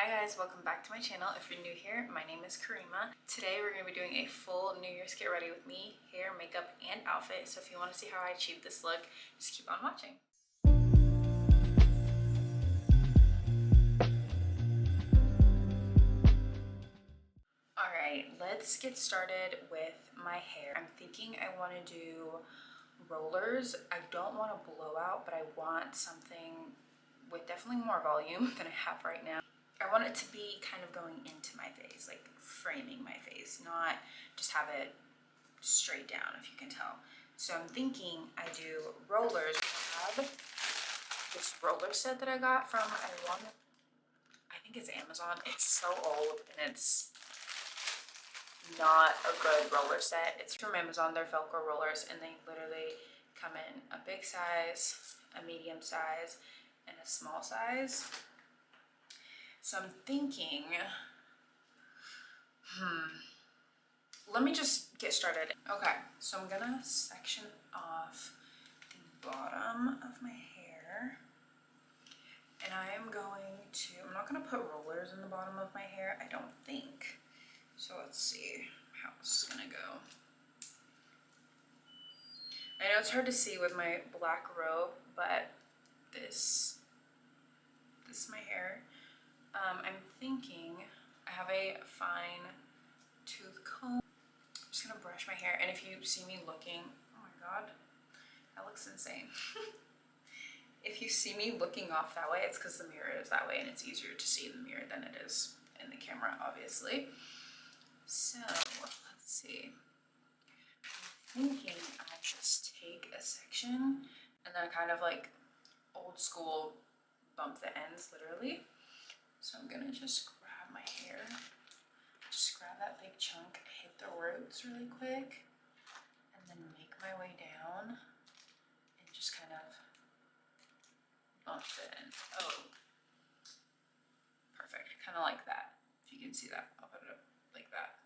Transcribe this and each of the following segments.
Hi guys, welcome back to my channel. If you're new here, my name is Karima. Today we're going to be doing a full New Year's get ready with me, hair, makeup, and outfit. So if you want to see how I achieved this look, just keep on watching. Alright, let's get started with my hair. I'm thinking I want to do rollers. I don't want a blowout, but I want something with definitely more volume than I have right now. I want it to be kind of going into my face, like framing my face, not just have it straight down, if you can tell. So I'm thinking I do rollers. I have this roller set that I got from, I think it's Amazon. It's so old and it's not a good roller set. It's from Amazon. They're Velcro rollers and they literally come in a big size, a medium size, and a small size. So I'm thinking, let me just get started. Okay, so I'm gonna section off the bottom of my hair. And I am going to, I'm not gonna put rollers in the bottom of my hair, I don't think. So let's see how this is gonna go. I know it's hard to see with my black robe, but this is my hair. I'm thinking I have a fine tooth comb. I'm just gonna brush my hair, and if you see me looking, oh my god, that looks insane. If you see me looking off that way, it's because the mirror is that way and it's easier to see in the mirror than it is in the camera, obviously. So let's see. I'm thinking I just take a section and then kind of like old school bump the ends, literally. So I'm gonna just grab my hair, just grab that big chunk, hit the roots really quick, and then make my way down and just kind of bump the end. Oh, perfect, kind of like that. If you can see that, I'll put it up like that.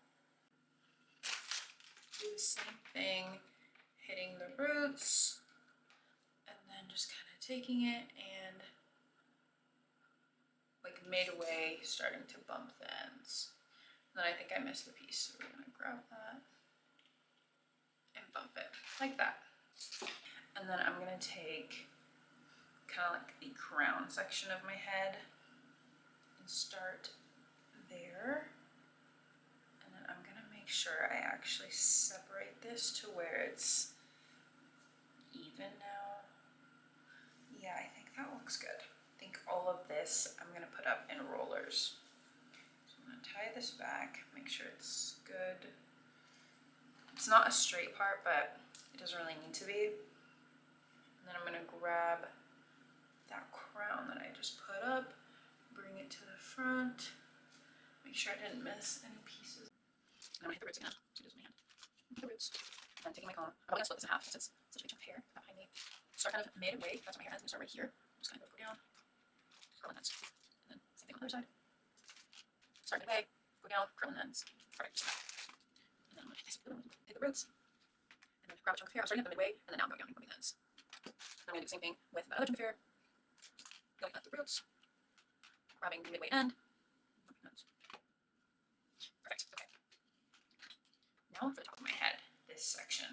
Do the same thing, hitting the roots, and then just kind of taking it and like midway starting to bump the ends. And then I think I missed a piece, so we're gonna grab that and bump it like that. And then I'm gonna take kind of like the crown section of my head and start there. And then I'm gonna make sure I actually separate this to where it's even now. Yeah, I think that looks good. I think all of this I'm gonna put up in rollers. So I'm gonna tie this back, make sure it's good. It's not a straight part, but it doesn't really need to be. And then I'm gonna grab that crown that I just put up, bring it to the front, make sure I didn't miss any pieces. And I'm gonna hit the roots again. So do this with my hand. Hit the roots. And I'm taking my comb. I'm probably gonna split this in half since it's such a big chunk of hair behind me. Start kind of midway. That's where my hair ends. I'm gonna start right here. Just kind of go down, curl in ends. And then same thing on the other side. Start midway, go down, curl in ends. Perfect. And then I'm gonna hit the roots. And then grab a chunk of hair. I'm starting at the midway, and then now I'm going down and bumping the ends. And I'm gonna do the same thing with my other chunk of hair. Going at the roots, grabbing the midway end, bumping the ends. Perfect. Okay. Now for the top of my head, this section.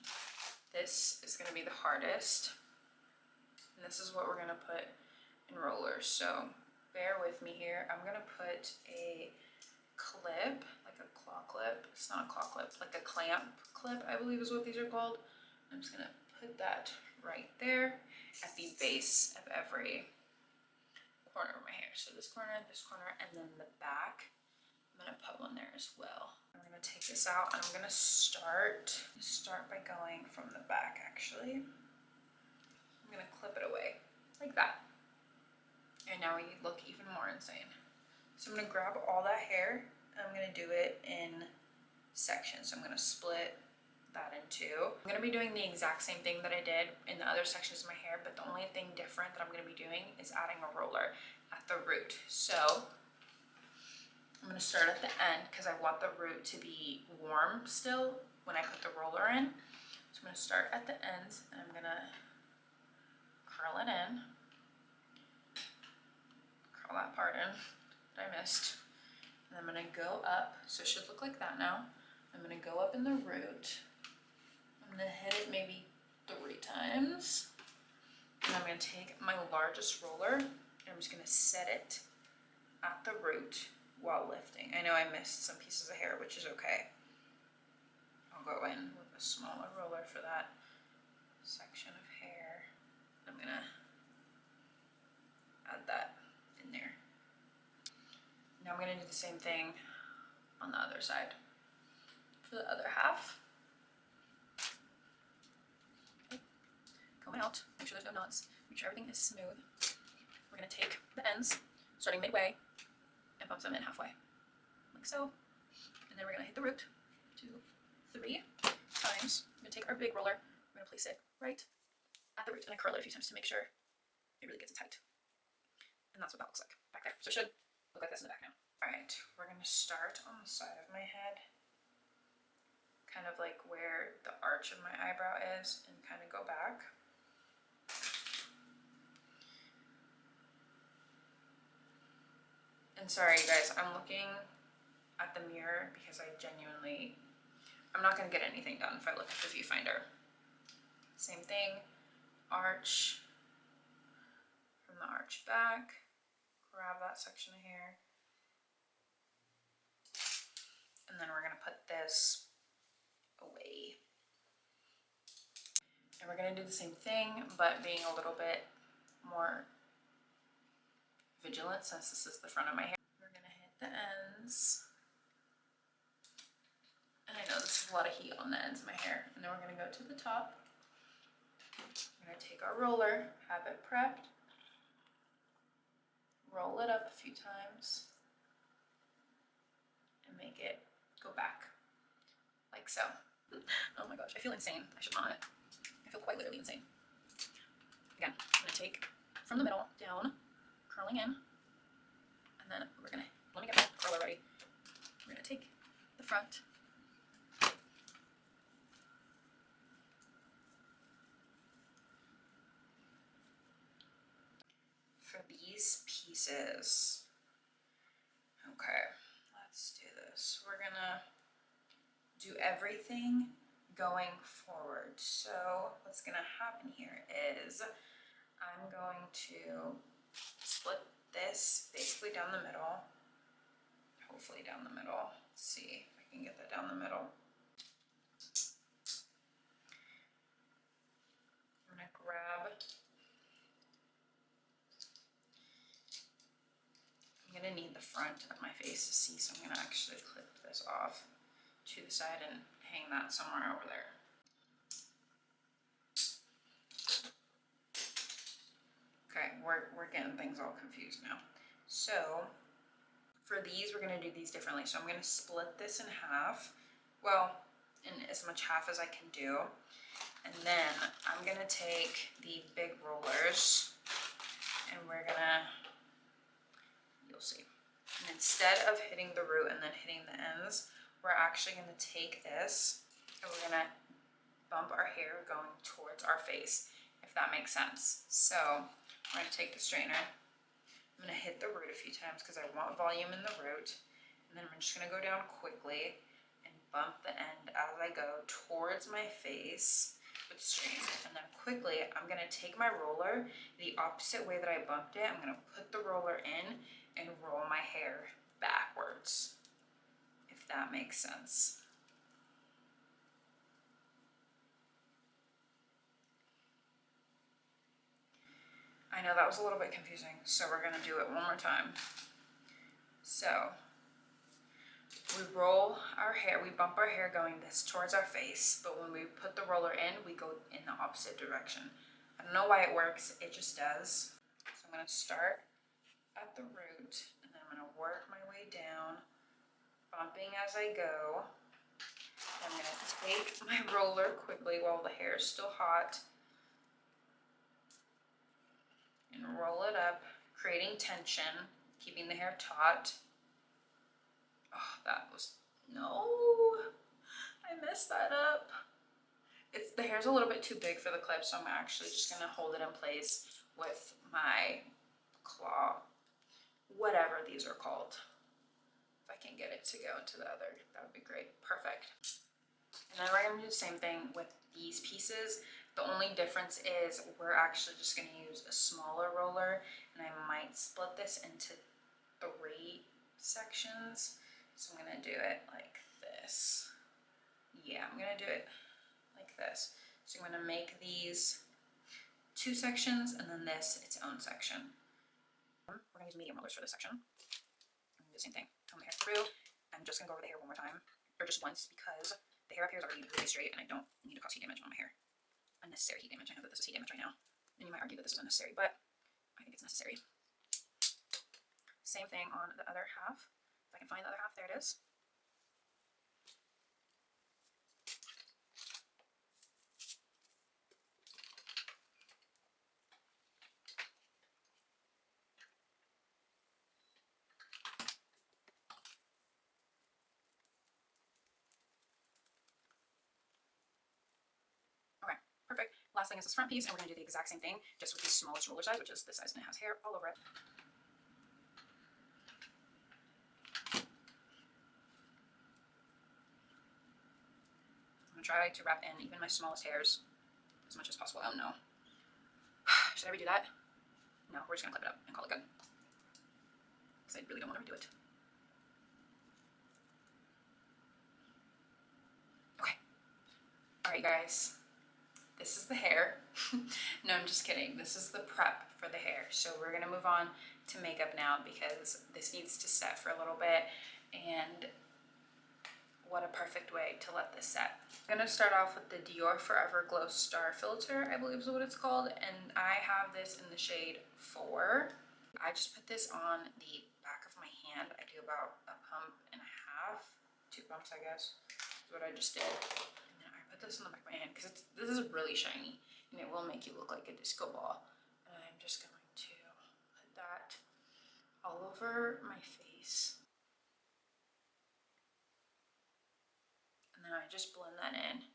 This is going to be the hardest, and this is what we're going to put in rollers. So bear with me here. I'm going to put a clip, like a claw clip. It's not a claw clip, like a clamp clip, I believe is what these are called. I'm just going to put that right there at the base of every corner of my hair. So this corner, and then the back. I'm gonna put one there as well. I'm gonna take this out and I'm gonna start by going from the back actually. I'm gonna clip it away like that. And now we look even more insane. So I'm gonna grab all that hair and I'm gonna do it in sections. So I'm gonna split that in two. I'm gonna be doing the exact same thing that I did in the other sections of my hair, but the only thing different that I'm gonna be doing is adding a roller at the root. So I'm gonna start at the end because I want the root to be warm still when I put the roller in. So I'm gonna start at the ends and I'm gonna curl it in, curl that part in, that I missed. And I'm gonna go up, so it should look like that now. I'm gonna go up in the root. I'm gonna hit it maybe 3 times. And I'm gonna take my largest roller and I'm just gonna set it at the root while lifting. I know I missed some pieces of hair, which is okay. I'll go in with a smaller roller for that section of hair. I'm gonna add that in there. Now I'm gonna do the same thing on the other side for the other half. Comb it out, make sure there's no knots, make sure everything is smooth. We're gonna take the ends, starting midway, and bump them in halfway, like so. And then we're gonna hit the root 2, 3 times. I'm gonna take our big roller, we're gonna place it right at the root and I curl it a few times to make sure it really gets it tight. And that's what that looks like back there. So it should look like this in the back now. All right, we're gonna start on the side of my head, kind of like where the arch of my eyebrow is, and kind of go back. And sorry guys, I'm looking at the mirror because I'm not gonna get anything done if I look at the viewfinder. Same thing, arch, from the arch back, grab that section of hair, and then we're gonna put this away. And we're gonna do the same thing, but being a little bit more vigilant since this is the front of my hair. We're gonna hit the ends. And I know this is a lot of heat on the ends of my hair. And then we're gonna go to the top. We're gonna take our roller, have it prepped, roll it up a few times, and make it go back, like so. Oh my gosh, I feel insane. I should not. I feel quite literally insane. Again, I'm gonna take from the middle down, curling in, and then we're gonna, let me get my curler ready. We're gonna take the front, for these pieces. Okay, let's do this. We're gonna do everything going forward. So what's gonna happen here is I'm going to split this basically down the middle, hopefully down the middle. Let's see if I can get that down the middle. I'm gonna grab, I'm gonna need the front of my face to see, so I'm gonna actually clip this off to the side and hang that somewhere over there. Okay, we're getting things all confused now. So for these, we're gonna do these differently. So I'm gonna split this in half. Well, in as much half as I can do. And then I'm gonna take the big rollers and we're gonna, you'll see. And instead of hitting the root and then hitting the ends, we're actually gonna take this and we're gonna bump our hair going towards our face, if that makes sense. So we're gonna take the straightener. I'm gonna hit the root a few times because I want volume in the root. And then I'm just gonna go down quickly and bump the end as I go towards my face with the straightener. And then quickly, I'm gonna take my roller the opposite way that I bumped it. I'm gonna put the roller in and roll my hair backwards, if that makes sense. I know that was a little bit confusing, so we're gonna do it one more time. So we roll our hair, we bump our hair going this towards our face, but when we put the roller in, we go in the opposite direction. I don't know why it works, it just does. So I'm gonna start at the root, and then I'm gonna work my way down, bumping as I go. I'm gonna take my roller quickly while the hair is still hot, and roll it up, creating tension, keeping the hair taut. Oh, that was, no, I messed that up. The hair's a little bit too big for the clip, so I'm actually just gonna hold it in place with my claw. whatever these are called. If I can get it to go into the other, that would be great. Perfect. And then we're gonna do the same thing with these pieces. The only difference is we're actually just gonna use a smaller roller, and I might split this into 3 sections. So I'm gonna do it like this. Yeah, I'm gonna do it like this. So I'm gonna make these 2 sections and then this its own section. We're gonna use medium rollers for this section. I'm gonna do the same thing. Comb the hair through. I'm just gonna go over the hair one more time, or just once, because the hair up here is already really straight and I don't need to cause heat damage on my hair. Unnecessary heat damage. I know that this is heat damage right now, and you might argue that this is unnecessary, but I think it's necessary. Same thing on the other half. If I can find the other half, there it is. Okay, perfect. Last thing is this front piece, and we're gonna do the exact same thing, just with the smallest roller size, which is this size, and it has hair all over it. I'm gonna try to wrap in even my smallest hairs as much as possible. Oh no. Should I redo that? No, we're just gonna clip it up and call it good. Because I really don't want to redo it. Okay. Alright guys. This is the hair. No, I'm just kidding. This is the prep for the hair. So we're gonna move on to makeup now because this needs to set for a little bit, and what a perfect way to let this set. I'm gonna start off with the Dior Forever Glow Star Filter, I believe is what it's called, and I have this in the shade 4. I just put this on the back of my hand. I do about a pump and a half, 2 pumps I guess, is what I just did. And then I put this on the back of my hand because this is really shiny and it will make you look like a disco ball. And I'm just going to put that all over my face. And then I just blend that in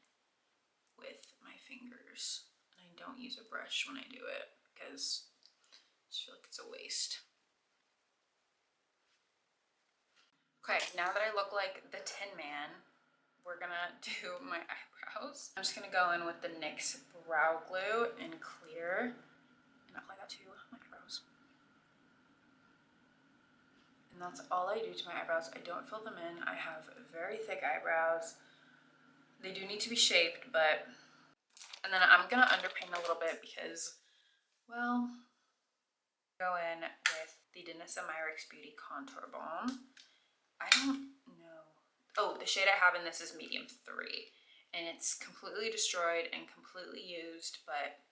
with my fingers. And I don't use a brush when I do it because I just feel like it's a waste. Okay, now that I look like the Tin Man, we're gonna do my eyebrows. I'm just gonna go in with the NYX Brow Glue in clear and apply that to my eyebrows. And that's all I do to my eyebrows. I don't fill them in. I have very thick eyebrows. They do need to be shaped, but... And then I'm gonna underpaint a little bit because, well, go in with the Danessa Myricks Beauty Contour Balm. I don't know. Oh, the shade I have in this is medium 3, and it's completely destroyed and completely used, but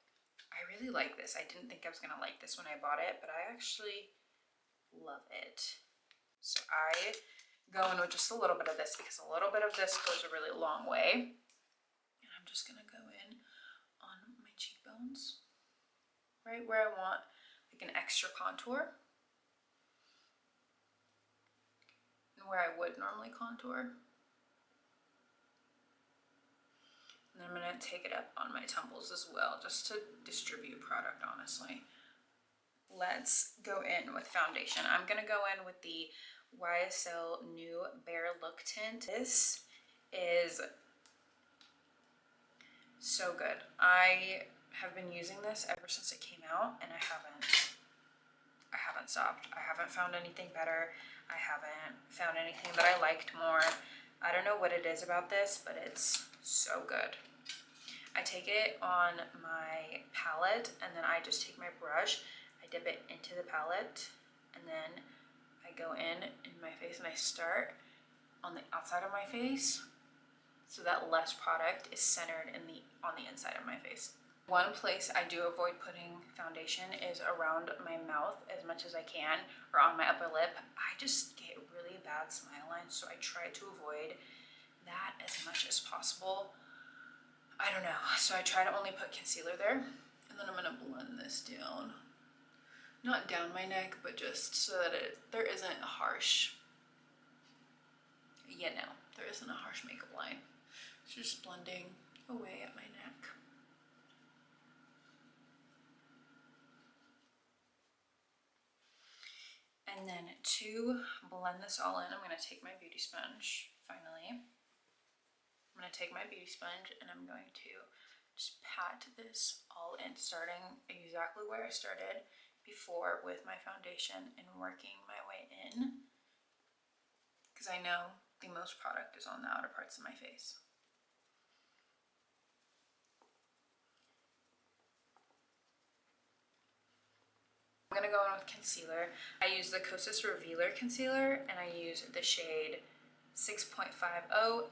I really like this. I didn't think I was gonna like this when I bought it, but I actually love it. So I go in with just a little bit of this because a little bit of this goes a really long way. And I'm just gonna go in on my cheekbones, right where I want like an extra contour. Where I would normally contour. And then I'm going to take it up on my temples as well, just to distribute product, honestly. Let's go in with foundation. I'm going to go in with the YSL New Bare Look Tint. This is so good. I have been using this ever since it came out, and I haven't stopped. I haven't found anything better. I haven't found anything that I liked more. I don't know what it is about this, but it's so good. I take it on my palette, and then I just take my brush, I dip it into the palette, and then I go in my face, and I start on the outside of my face so that less product is centered on the inside of my face. One place I do avoid putting foundation is around my mouth as much as I can, or on my upper lip. I just get really bad smile lines, so I try to avoid that as much as possible. I don't know, so I try to only put concealer there, and then I'm gonna blend this down. Not down my neck, but just so that there isn't a harsh, there isn't a harsh makeup line. It's just blending away at my neck. And then to blend this all in, I'm going to take my beauty sponge, finally. I'm going to take my beauty sponge and I'm going to just pat this all in, starting exactly where I started before with my foundation and working my way in, because I know the most product is on the outer parts of my face. I'm gonna go in with concealer. I use the Kosas Revealer concealer and I use the shade 6.50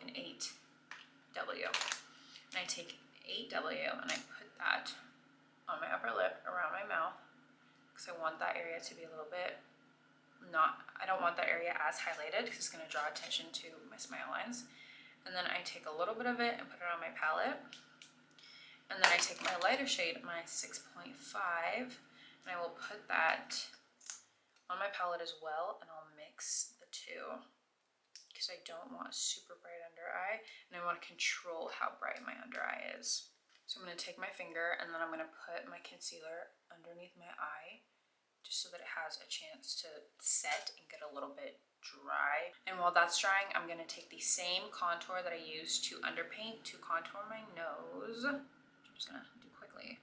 and 8W. And I take 8W and I put that on my upper lip around my mouth because I want that area to be a little bit I don't want that area as highlighted because it's gonna draw attention to my smile lines. And then I take a little bit of it and put it on my palette. And then I take my lighter shade, my 6.5, and I will put that on my palette as well, and I'll mix the two because I don't want super bright under eye, and I want to control how bright my under eye is. So I'm going to take my finger and then I'm going to put my concealer underneath my eye just so that it has a chance to set and get a little bit dry. And while that's drying, I'm going to take the same contour that I used to underpaint to contour my nose. I'm just going to do quickly.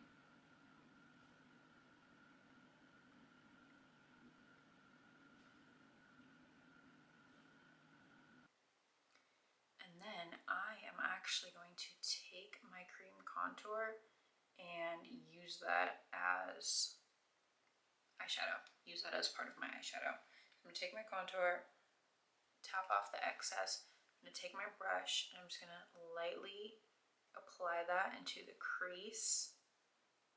And then I am actually going to take my cream contour and use that as eyeshadow. Use that as part of my eyeshadow. I'm going to take my contour, tap off the excess. I'm going to take my brush and I'm just going to lightly apply that into the crease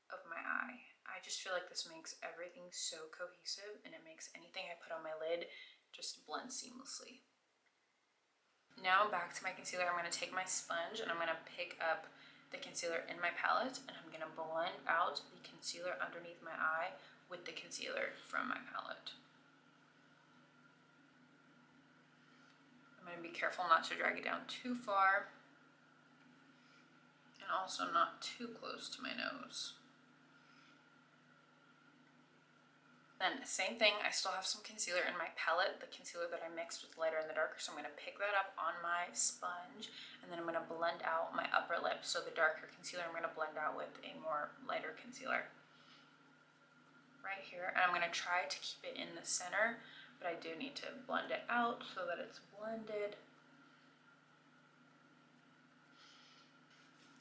of my eye. I just feel like this makes everything so cohesive and it makes anything I put on my lid just blend seamlessly. Now back to my concealer. I'm going to take my sponge and I'm going to pick up the concealer in my palette and I'm going to blend out the concealer underneath my eye with the concealer from my palette. I'm going to be careful not to drag it down too far and also not too close to my nose. Then same thing, I still have some concealer in my palette, the concealer that I mixed with lighter and the darker, so I'm going to pick that up on my sponge and then I'm going to blend out my upper lip. So the darker concealer I'm going to blend out with a more lighter concealer right here, and I'm going to try to keep it in the center, but I do need to blend it out so that it's blended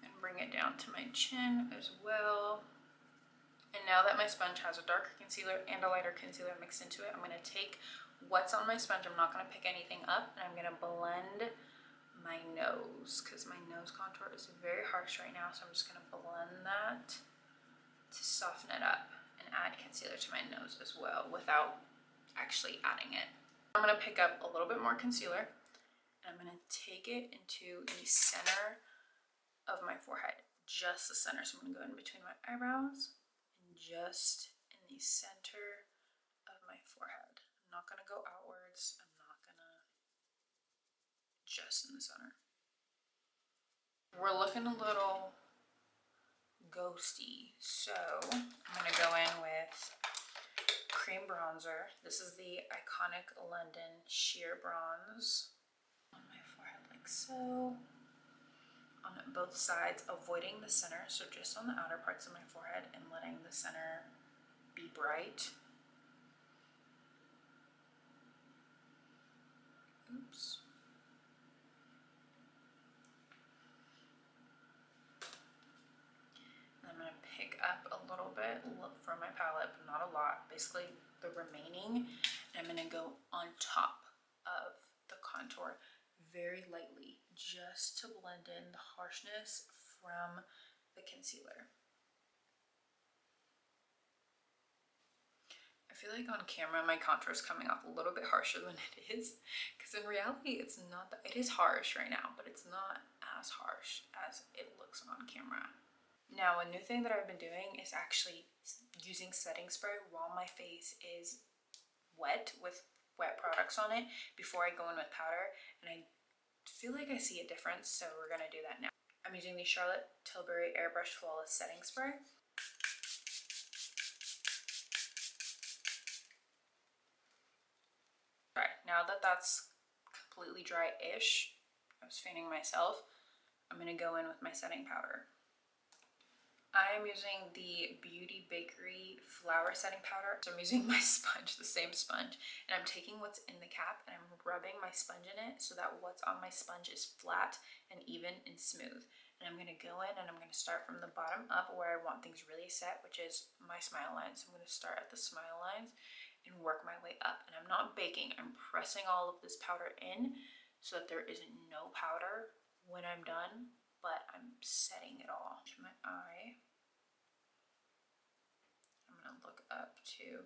and bring it down to my chin as well. And now that my sponge has a darker concealer and a lighter concealer mixed into it, I'm going to take what's on my sponge, I'm not going to pick anything up, and I'm going to blend my nose because my nose contour is very harsh right now, so I'm just going to blend that to soften it up and add concealer to my nose as well without actually adding it. I'm going to pick up a little bit more concealer and I'm going to take it into the center of my forehead, just the center. So I'm going to go in between my eyebrows and just in the center of my forehead. I'm not going to go outwards. I'm not going to, just in the center. We're looking a little ghosty, so I'm going to go in with cream bronzer. This is the Iconic London Sheer Bronze on my forehead like so. On both sides, avoiding the center, so just on the outer parts of my forehead and letting the center be bright. Oops. I'm going to pick up a little bit from my palette, but not a lot, basically the remaining, and I'm going to go on top of the contour very lightly just to blend in the harshness from the concealer. I feel like on camera my contour is coming off a little bit harsher than it is, because in reality it's not that, it is harsh right now, but it's not as harsh as it looks on camera. Now, a new thing that I've been doing is actually using setting spray while my face is wet with wet products on it before I go in with powder, and I feel like I see a difference, so we're gonna do that now. I'm using the Charlotte Tilbury Airbrush Flawless Setting Spray. that's completely dry-ish, I was fanning myself, I'm gonna go in with my setting powder. I am using the Beauty Bakery flour setting powder. So I'm using my sponge, the same sponge, and I'm taking what's in the cap and I'm rubbing my sponge in it so that what's on my sponge is flat and even and smooth. And I'm gonna go in and I'm gonna start from the bottom up where I want things really set, which is my smile lines. So I'm gonna start at the smile lines and work my way up. And I'm not baking, I'm pressing all of this powder in so that there is no powder when I'm done, but I'm setting it all. To my eye. I'm gonna look up to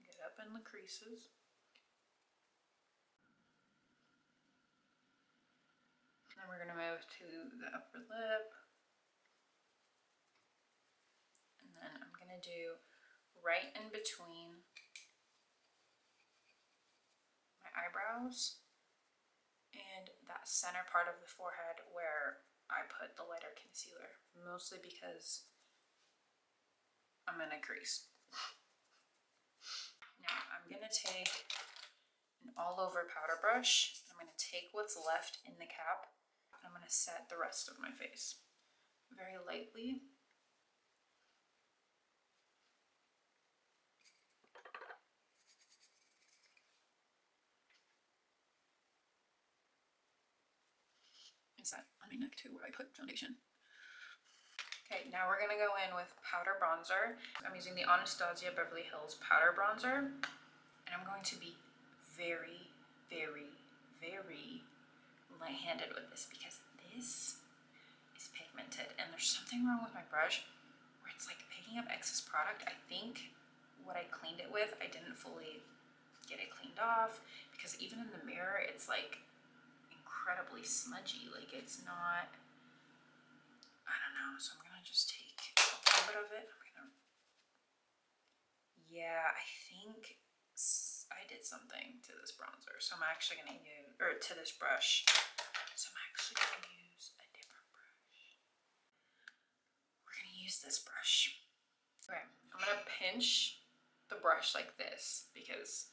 get up in the creases. Then we're gonna move to the upper lip. And then I'm gonna do right in between my eyebrows and that center part of the forehead where I put the lighter concealer, mostly because I'm in a crease. Now I'm gonna take an all over powder brush. I'm gonna take what's left in the cap and I'm gonna set the rest of my face very lightly. Set on my neck too where I put foundation. Okay, now we're gonna go in with powder bronzer. I'm using the Anastasia Beverly Hills powder bronzer, and I'm going to be very, very, very light-handed with this because this is pigmented and there's something wrong with my brush where it's like picking up excess product. I think what I cleaned it with, I didn't fully get it cleaned off because even in the mirror, it's like incredibly smudgy. Like it's not, I don't know. So I'm gonna just take a little bit of it. Yeah, I think I did something to this bronzer. So I'm actually gonna use, or to this brush. So I'm actually gonna use a different brush. We're gonna use this brush. Okay, I'm gonna pinch the brush like this because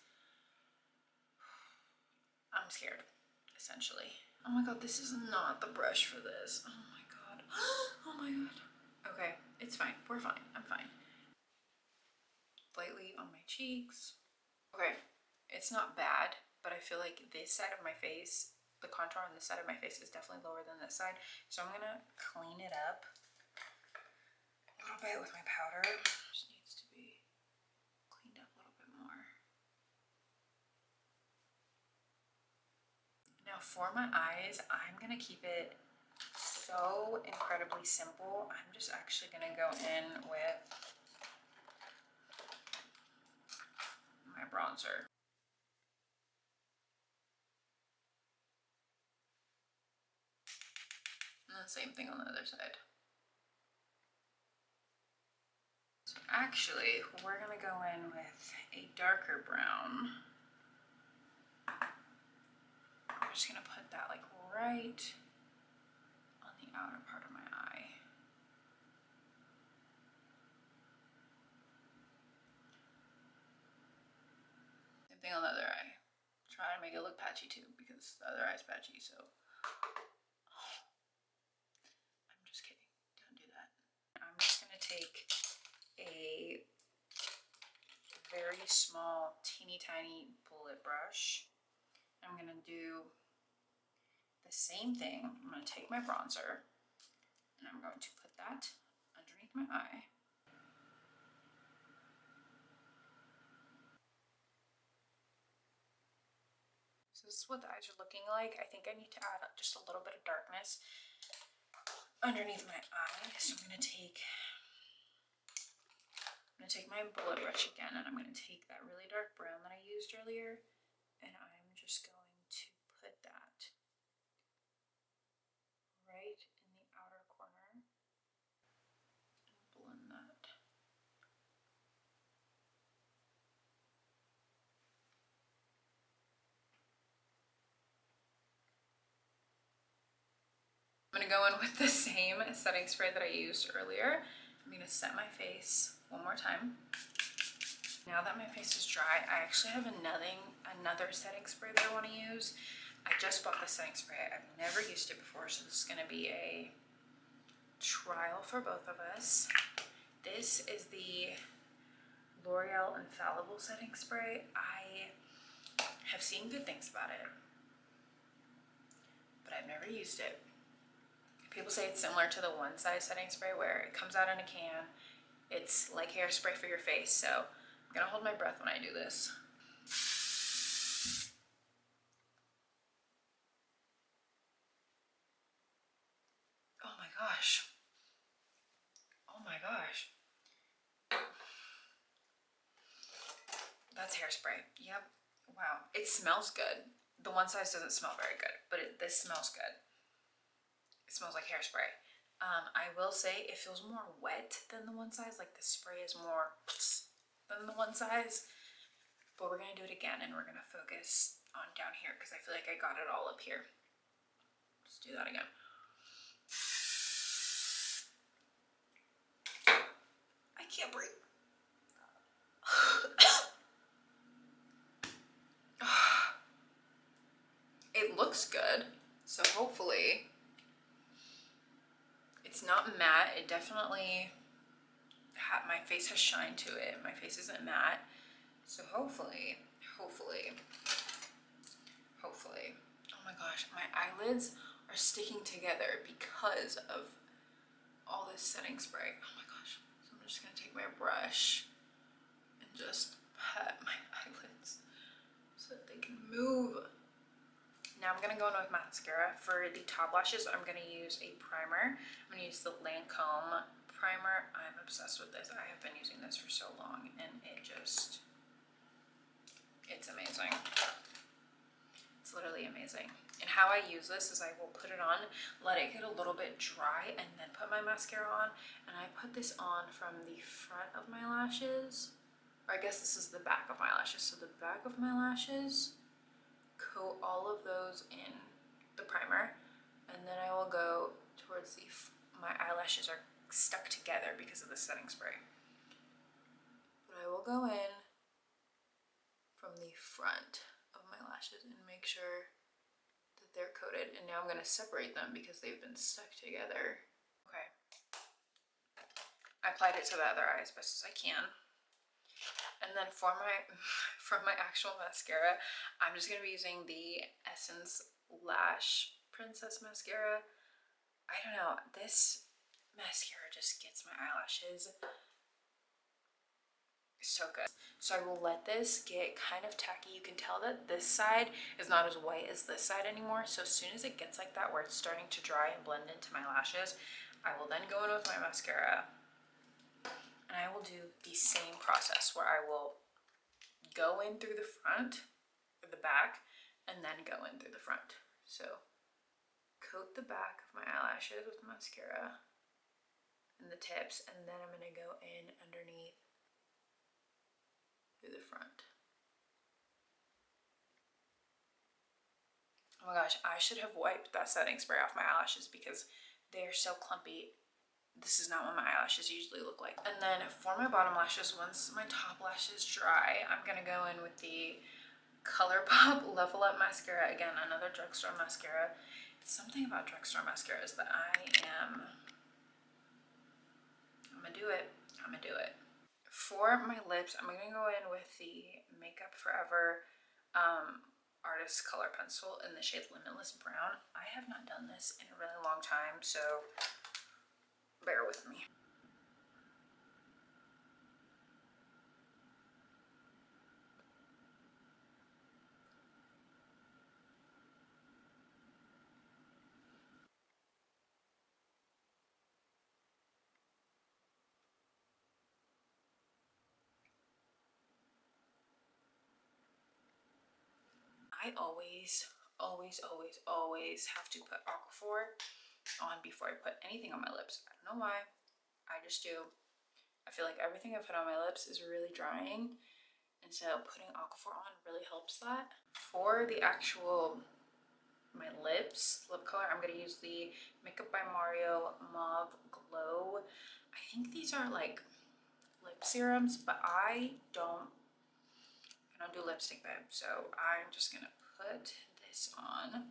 I'm scared, essentially. Oh my god, this is not the brush for this. Oh my god. Oh my god. Okay, it's fine. We're fine. I'm fine. Lightly on my cheeks. Okay, it's not bad, but I feel like this side of my face, the contour on this side of my face is definitely lower than this side. So I'm gonna clean it up a little bit with my powder. Just needs to be cleaned up a little bit more. Now for my eyes, I'm gonna keep it so incredibly simple. I'm just actually gonna go in with my bronzer. And the same thing on the other side. So actually, we're gonna go in with a darker brown. I'm just gonna put that like right on the outer part of my eye. Same thing on the other eye. Try to make it look patchy too because the other eye's patchy, so. I'm just kidding, don't do that. I'm just gonna take a very small, teeny tiny bullet brush. I'm gonna do the same thing. I'm gonna take my bronzer and I'm going to put that underneath my eye. So this is what the eyes are looking like. I think I need to add just a little bit of darkness underneath my eye. So I'm gonna take my bullet brush again and I'm gonna take that really dark brown that I used earlier and I'm just going to put that right in the outer corner and blend that. I'm gonna go in with the same setting spray that I used earlier. I'm gonna set my face one more time. Now that my face is dry, I actually have another setting spray that I want to use. I just bought the setting spray. I've never used it before, so this is going to be a trial for both of us. This is the L'Oreal Infallible setting spray. I have seen good things about it, but I've never used it. People say it's similar to the One Size setting spray where it comes out in a can. It's like hairspray for your face, so I'm gonna hold my breath when I do this. Oh my gosh. Oh my gosh. That's hairspray. Yep. Wow. It smells good. The One Size doesn't smell very good, but this smells good. It smells like hairspray. I will say it feels more wet than the One Size. Like the spray is more than the One Size. But we're gonna do it again, and we're gonna focus on down here because I feel like I got it all up here. Let's do that again. I can't breathe. It looks good, so hopefully it's not matte. It definitely my face has shine to it. My face isn't matte, so hopefully. Oh my gosh, my eyelids are sticking together because of all this setting spray. Oh my gosh. So I'm just gonna take my brush and just pat my eyelids so that they can move. Now I'm gonna go in with mascara. For the top lashes, I'm gonna use a primer. I'm gonna use the Lancome primer. I'm obsessed with this. I have been using this for so long, and it's amazing. It's literally amazing. And how I use this is I will put it on, let it get a little bit dry, and then put my mascara on. And I put this on from the front of my lashes, or I guess this is the back of my lashes. So the back of my lashes, coat all of those in the primer, and then I will go towards my eyelashes are stuck together because of the setting spray. But I will go in from the front of my lashes and make sure that they're coated. And now I'm going to separate them because they've been stuck together. Okay. I applied it to the other eye as best as I can. And then for my actual mascara, I'm just going to be using the Essence Lash Princess Mascara. I don't know, this mascara just gets my eyelashes so good. So I will let this get kind of tacky. You can tell that this side is not as white as this side anymore. So as soon as it gets like that where it's starting to dry and blend into my lashes, I will then go in with my mascara. And I will do the same process where I will go in through the front or the back and then go in through the front. So coat the back of my eyelashes with mascara and the tips, and then I'm going to go in underneath through the front. Oh my gosh, I should have wiped that setting spray off my eyelashes because they are so clumpy. This is not what my eyelashes usually look like. And then for my bottom lashes, once my top lashes dry, I'm gonna go in with the ColourPop Level Up Mascara. Again, another drugstore mascara. It's something about drugstore mascaras that I'm gonna do it. For my lips, I'm gonna go in with the Makeup Forever Artist Color Pencil in the shade Limitless Brown. I have not done this in a really long time, so bear with me. I always have to put Aquaphor on before I put anything on my lips. I don't know why. I just do. I feel like everything I put on my lips is really drying, and so putting Aquaphor on really helps that. For the actual my lip color, I'm gonna use the Makeup by Mario Mauve Glow. I think these are like lip serums, but I don't I don't do lipstick, babe, so I'm just gonna put this on.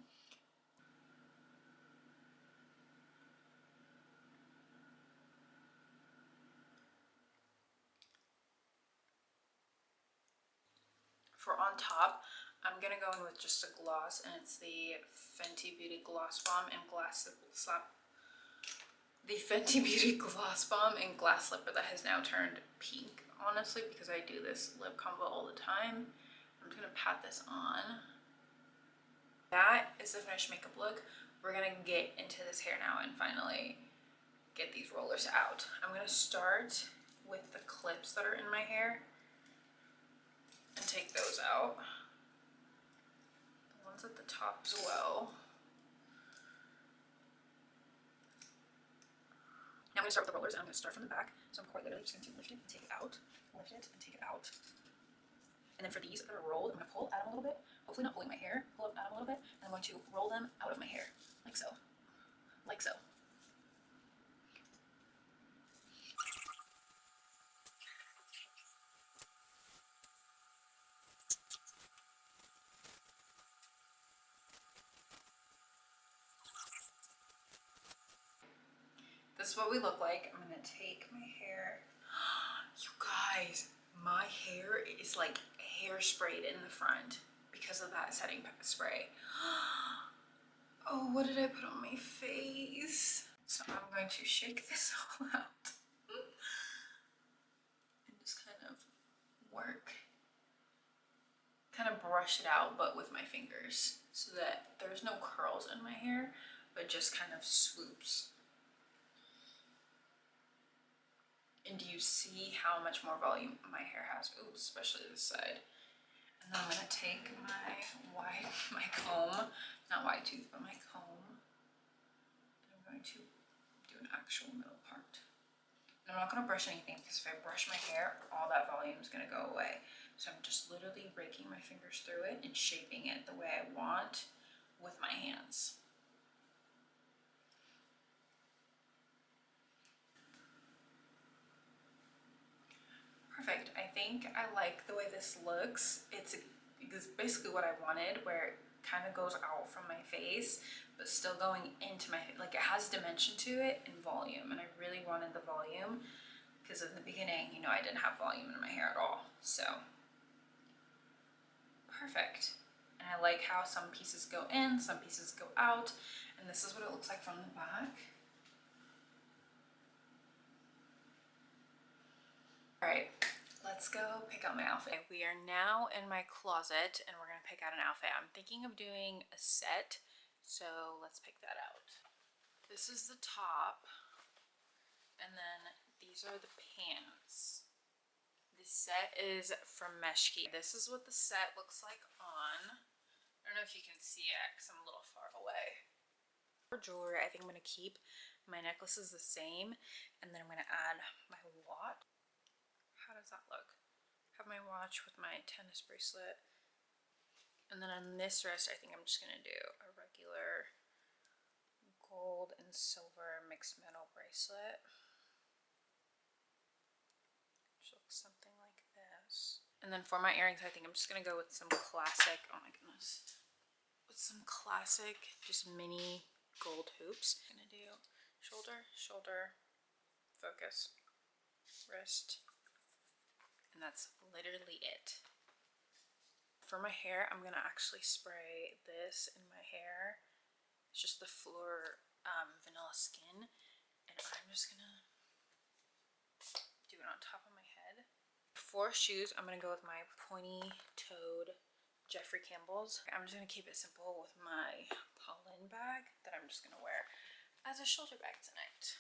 For on top, I'm gonna go in with just a gloss, and it's the Fenty Beauty Gloss Bomb and Glass Slap. The Fenty Beauty Gloss Bomb and Glass Slipper that has now turned pink, honestly, because I do this lip combo all the time. I'm just gonna pat this on. That is the finished makeup look. We're gonna get into this hair now and finally get these rollers out. I'm gonna start with the clips that are in my hair and take those out. The ones at the top as well. Now I'm gonna start with the rollers, and I'm gonna start from the back. So I'm quite literally just going to lift it and take it out, lift it and take it out. And then for these that are rolled, I'm gonna pull at them a little bit. Hopefully not pulling my hair, pull up at them a little bit, and I'm going to roll them out of my hair, like so, like so. This is what we look like. I'm gonna take my hair. You guys, my hair is like hairsprayed in the front because of that setting spray. Oh, what did I put on my face? So I'm going to shake this all out and just kind of brush it out, but with my fingers, so that there's no curls in my hair, but just kind of swoops. And do you see how much more volume my hair has? Ooh, especially this side. And then I'm gonna take my comb, not wide tooth, but my comb, and I'm going to do an actual middle part. And I'm not gonna brush anything, because if I brush my hair, all that volume is gonna go away. So I'm just literally raking my fingers through it and shaping it the way I want with my hands. Perfect. I think I like the way this looks. It's basically what I wanted, where it kind of goes out from my face, but still going into my, like, it has dimension to it and volume, and I really wanted the volume, because in the beginning, you know, I didn't have volume in my hair at all. So perfect. And I like how some pieces go in, some pieces go out, and this is what it looks like from the back. All right, let's go pick out my outfit. We are now in my closet and we're gonna pick out an outfit. I'm thinking of doing a set, so let's pick that out. This is the top, and then these are the pants. This set is from Meshki. This is what the set looks like on. I don't know if you can see it because I'm a little far away. For jewelry, I think I'm gonna keep my necklace is the same, and then I'm gonna add my watch. How does that look? Have my watch with my tennis bracelet. And then on this wrist, I think I'm just gonna do a regular gold and silver mixed metal bracelet. Which looks something like this. And then for my earrings, I think I'm just gonna go with some classic, oh my goodness. With some classic, just mini gold hoops. I'm gonna do shoulder, shoulder, focus, wrist. And that's literally it. For my hair, I'm gonna actually spray this in my hair. It's just the Fleur Vanilla Skin, and I'm just gonna do it on top of my head. For shoes, I'm gonna go with my pointy-toed Jeffrey Campbell's. I'm just gonna keep it simple with my Pollen bag that I'm just gonna wear as a shoulder bag tonight.